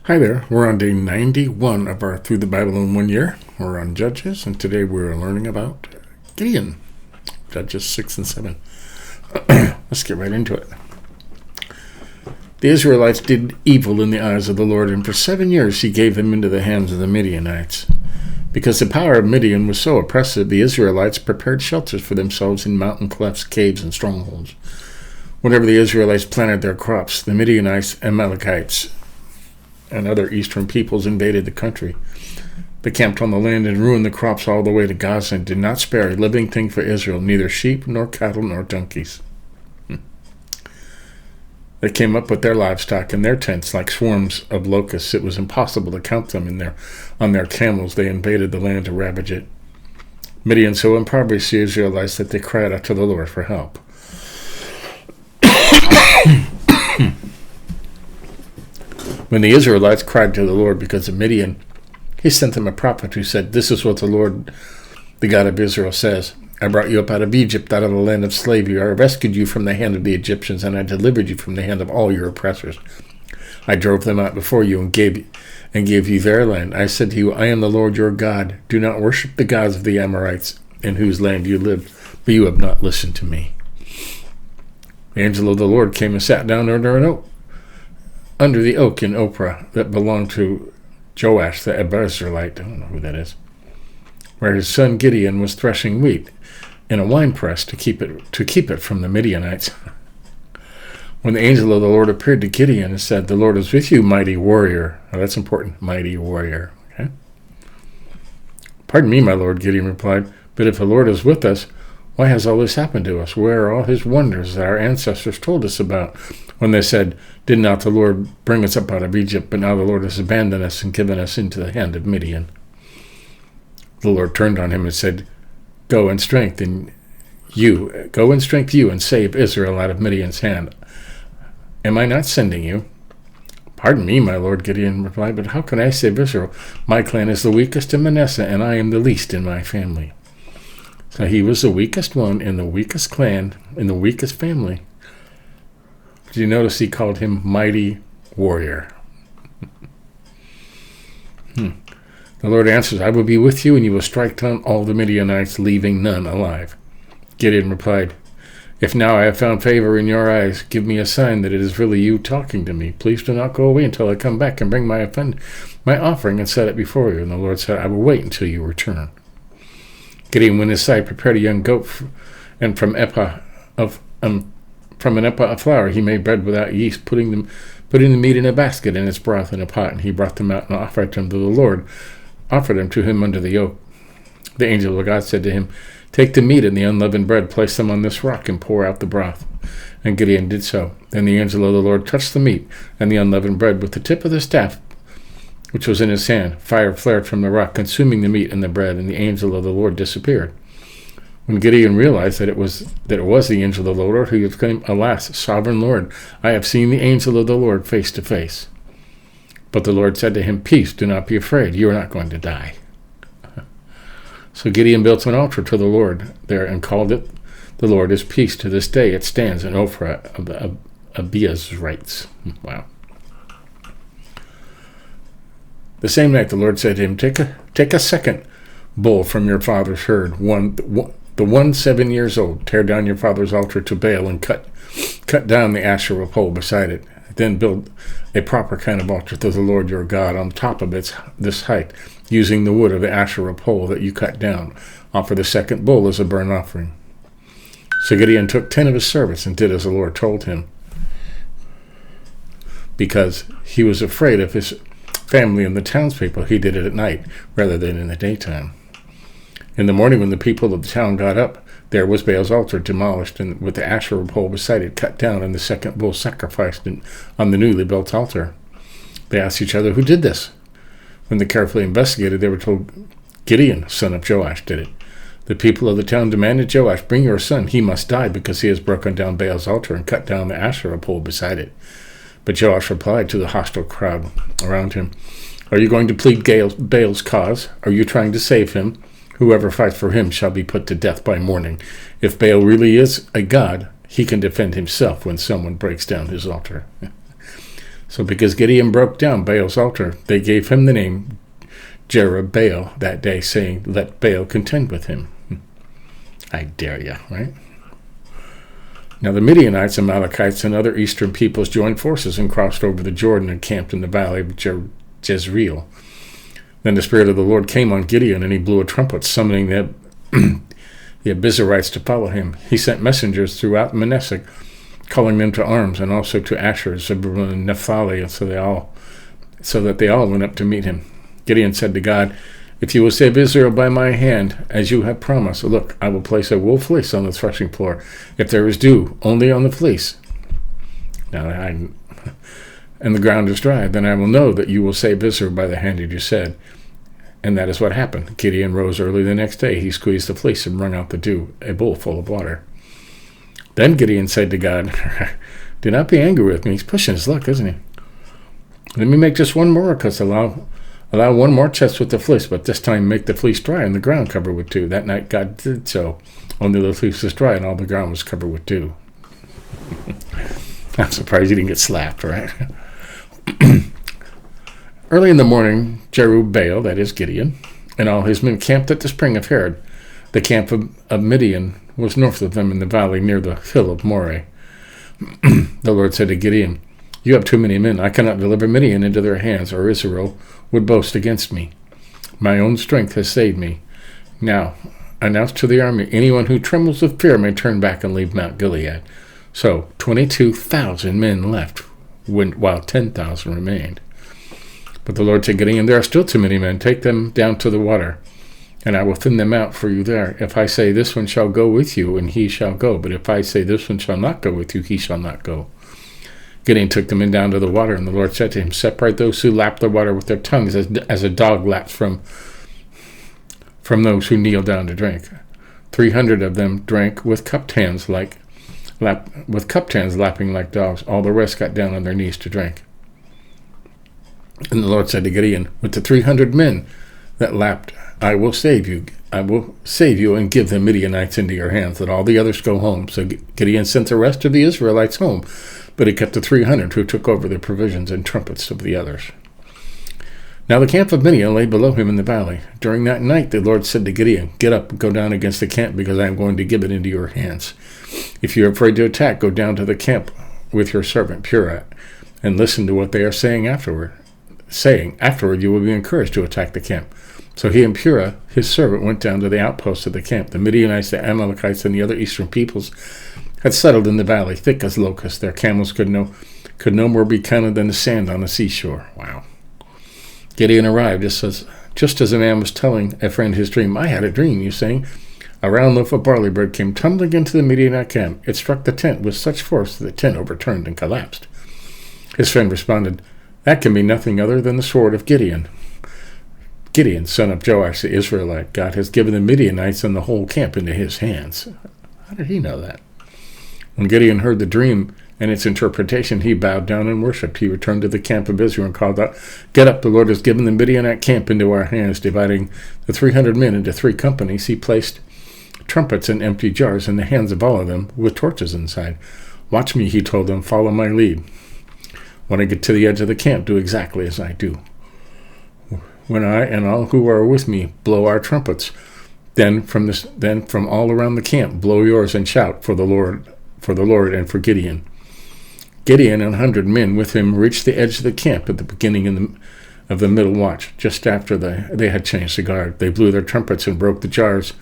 Hi there, we're on day 91 of our Through the Bible in 1 Year. We're on Judges, and today we're learning about Gideon, Judges 6 and 7. Let's get right into it. The Israelites did evil in the eyes of the Lord, and for 7 years he gave them into the hands of the Midianites. Because the power of Midian was so oppressive, the Israelites prepared shelters for themselves in mountain clefts, caves, and strongholds. Whenever the Israelites planted their crops, the Midianites, Amalekites, and other eastern peoples invaded the country. They camped on the land and ruined the crops all the way to Gaza and did not spare a living thing for Israel, neither sheep, nor cattle, nor donkeys. They came up with their livestock in their tents like swarms of locusts. It was impossible to count them on their camels. They invaded the land to ravage it. Midian so impoverished the Israelites that they cried out to the Lord for help. When the Israelites cried to the Lord because of Midian, he sent them a prophet who said, "This is what the Lord, the God of Israel, says. I brought you up out of Egypt, out of the land of slavery. I rescued you from the hand of the Egyptians, and I delivered you from the hand of all your oppressors. I drove them out before you and gave you their land. I said to you, I am the Lord your God. Do not worship the gods of the Amorites, in whose land you lived, but you have not listened to me." The angel of the Lord came and sat down under the oak in Ophrah that belonged to Joash the Abiezrite, I don't know who that is, where his son Gideon was threshing wheat in a winepress to keep it from the Midianites. When the angel of the Lord appeared to Gideon and said, "The Lord is with you, mighty warrior." Now that's important, mighty warrior. Okay? "Pardon me, my lord," Gideon replied, "but if the Lord is with us, why has all this happened to us? Where are all his wonders that our ancestors told us about when they said, 'Did not the Lord bring us up out of Egypt, but now the Lord has abandoned us and given us into the hand of Midian?" The Lord turned on him and said, Go and strengthen you and save Israel out of Midian's hand. Am I not sending you?" "Pardon me, my lord," Gideon replied, "but how can I save Israel? My clan is the weakest in Manasseh, and I am the least in my family." So he was the weakest one in the weakest clan, in the weakest family. Did you notice he called him mighty warrior? The Lord answers, "I will be with you, and you will strike down all the Midianites, leaving none alive." Gideon replied, "If now I have found favor in your eyes, give me a sign that it is really you talking to me. Please do not go away until I come back and bring my offering and set it before you." And the Lord said, "I will wait until you return." Gideon went aside, prepared a young goat, and from an ephah of flour he made bread without yeast, putting the meat in a basket and its broth in a pot. And he brought them out and offered them to the Lord, offered them to him under the yoke. The angel of God said to him, "Take the meat and the unleavened bread, place them on this rock, and pour out the broth." And Gideon did so. Then the angel of the Lord touched the meat and the unleavened bread with the tip of the staff which was in his hand. Fire flared from the rock, consuming the meat and the bread, and the angel of the Lord disappeared. When Gideon realized that it was the angel of the Lord, he exclaimed, "Alas, sovereign Lord, I have seen the angel of the Lord face to face." But the Lord said to him, "Peace, do not be afraid. You are not going to die." So Gideon built an altar to the Lord there and called it "The Lord is Peace." To this day it stands in Ophrah of the Abiezrites. Wow. The same night the Lord said to him, Take a second bull from your father's herd, the one 7 years old. Tear down your father's altar to Baal and cut down the Asherah pole beside it. Then build a proper kind of altar to the Lord your God on top of this height, using the wood of the Asherah pole that you cut down. Offer the second bull as a burnt offering." So Gideon took 10 of his servants and did as the Lord told him, because he was afraid of his family and the townspeople. He did it at night rather than in the daytime. In the morning, when the people of the town got up, there was Baal's altar demolished, and with the Asherah pole beside it cut down, and the second bull sacrificed on the newly built altar. They asked each other, "Who did this?" When they carefully investigated, they were told, "Gideon, son of Joash, did it." The people of the town demanded, "Joash, bring your son. He must die because he has broken down Baal's altar and cut down the Asherah pole beside it." But Joash replied to the hostile crowd around him, "Are you going to plead Baal's cause? Are you trying to save him? Whoever fights for him shall be put to death by morning. If Baal really is a god, he can defend himself when someone breaks down his altar." So because Gideon broke down Baal's altar, they gave him the name Jerubbaal that day, saying, let Baal contend with him. I dare you, right? Now the Midianites, Amalekites, and other eastern peoples joined forces and crossed over the Jordan and camped in the valley of Jezreel. Then the Spirit of the Lord came on Gideon, and he blew a trumpet, summoning the Abiezrites to follow him. He sent messengers throughout Manasseh, calling them to arms, and also to Asher, Zebulun, and Naphtali, so that they all went up to meet him. Gideon said to God, if you will save Israel by my hand, as you have promised, look, I will place a wool fleece on the threshing floor, if there is dew, only on the fleece. And the ground is dry, then I will know that you will save Israel by the hand you said. And that is what happened. Gideon rose early the next day. He squeezed the fleece and wrung out the dew, a bowl full of water. Then Gideon said to God, do not be angry with me. He's pushing his luck, isn't he? Let me make just one more request. Allow one more chest with the fleece, but this time make the fleece dry and the ground covered with dew. That night God did so. Only the fleece was dry and all the ground was covered with dew. I'm surprised he didn't get slapped, right? Early in the morning, Jerubbaal, that is Gideon, and all his men camped at the spring of Harod. The camp of Midian was north of them in the valley near the hill of Moreh. The Lord said to Gideon, you have too many men. I cannot deliver Midian into their hands, or Israel would boast against me. My own strength has saved me. Now, announce to the army, anyone who trembles with fear may turn back and leave Mount Gilead. So 22,000 men left, while 10,000 remained. But the Lord said to Gideon, there are still too many men. Take them down to the water, and I will thin them out for you there. If I say this one shall go with you, and he shall go. But if I say this one shall not go with you, he shall not go. Gideon took the men down to the water, and the Lord said to him, separate those who lap the water with their tongues as a dog laps from those who kneel down to drink. 300 of them drank with cupped hands lapping like dogs. All the rest got down on their knees to drink. And the Lord said to Gideon, with the 300 men that lapped, I will save you. I will save you and give the Midianites into your hands, that all the others go home. So Gideon sent the rest of the Israelites home, but he kept the 300 who took over the provisions and trumpets of the others. Now the camp of Midian lay below him in the valley. During that night the Lord said to Gideon, get up and go down against the camp, because I am going to give it into your hands. If you are afraid to attack, go down to the camp with your servant Purah, and listen to what they are saying afterward. Afterward you will be encouraged to attack the camp. So he and Purah, his servant, went down to the outposts of the camp. The Midianites, the Amalekites, and the other eastern peoples had settled in the valley, thick as locusts. Their camels could no more be counted than the sand on the seashore. Wow. Gideon arrived just as a man was telling a friend his dream. I had a dream, you saying. A round loaf of barley bread came tumbling into the Midianite camp. It struck the tent with such force that the tent overturned and collapsed. His friend responded, that can be nothing other than the sword of Gideon. Gideon, son of Joash the Israelite, God has given the Midianites and the whole camp into his hands. How did he know that? When Gideon heard the dream and its interpretation, he bowed down and worshipped. He returned to the camp of Israel and called out, get up, the Lord has given the Midianite camp into our hands. Dividing the 300 men into 3 companies, he placed trumpets and empty jars in the hands of all of them with torches inside. Watch me, he told them, follow my lead. When I get to the edge of the camp, do exactly as I do. When I and all who are with me blow our trumpets, then from all around the camp blow yours and shout for the Lord and for Gideon. Gideon and 100 men with him reached the edge of the camp at the beginning of the middle watch, just after they had changed the guard. They blew their trumpets and broke the jars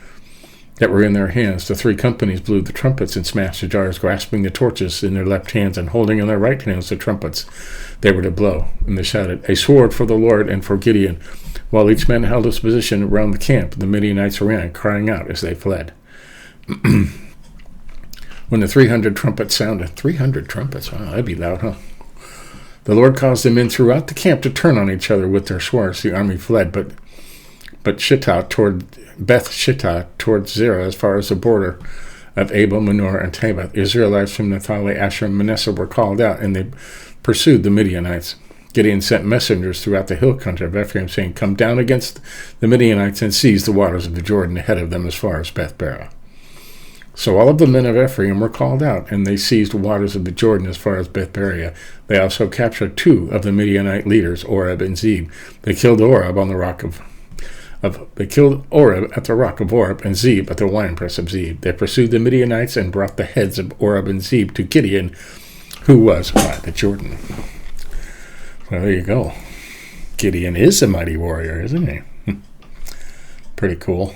that were in their hands. The 3 companies blew the trumpets and smashed the jars, grasping the torches in their left hands and holding in their right hands the trumpets they were to blow. And they shouted, a sword for the Lord and for Gideon. While each man held his position around the camp, the Midianites ran, crying out as they fled. When the 300 trumpets sounded, 300 trumpets, wow, that'd be loud, huh? The Lord caused the men throughout the camp to turn on each other with their swords. The army fled, but Beth Shittah toward Zerah, as far as the border of Abel, Manoah, and Tabbath. Israelites from Naphtali, Asher, and Manasseh were called out, and they pursued the Midianites. Gideon sent messengers throughout the hill country of Ephraim, saying, come down against the Midianites and seize the waters of the Jordan ahead of them as far as Beth-barah. So all of the men of Ephraim were called out, and they seized waters of the Jordan as far as Beth-perea. They also captured 2 of the Midianite leaders, Oreb and Zeb. They killed Oreb on the rock they killed Oreb at the rock of Oreb, and Zeb at the winepress of Zeb. They pursued the Midianites and brought the heads of Oreb and Zeb to Gideon, who was by the Jordan. Well, there you go. Gideon is a mighty warrior, isn't he? Pretty cool.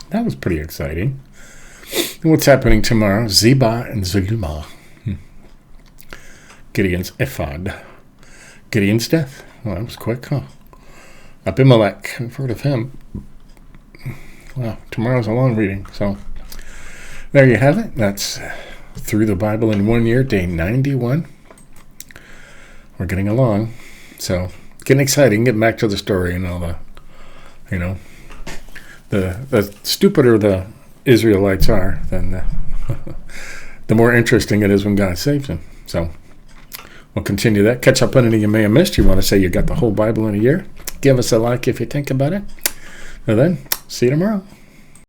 That was pretty exciting. And what's happening tomorrow? Zebah and Zalmunna. Gideon's ephod. Gideon's death. Well, that was quick, huh? Abimelech. I've heard of him. Well, tomorrow's a long reading. So, there you have it. That's Through the Bible in 1 year, day 91. We're getting along. So, getting exciting. Getting back to the story and all the, the stupider the Israelites are, then the more interesting it is when God saves them. So we'll continue that. Catch up on anything you may have missed. You want to say you got the whole Bible in a year? Give us a like if you think about it. Well then, see you tomorrow.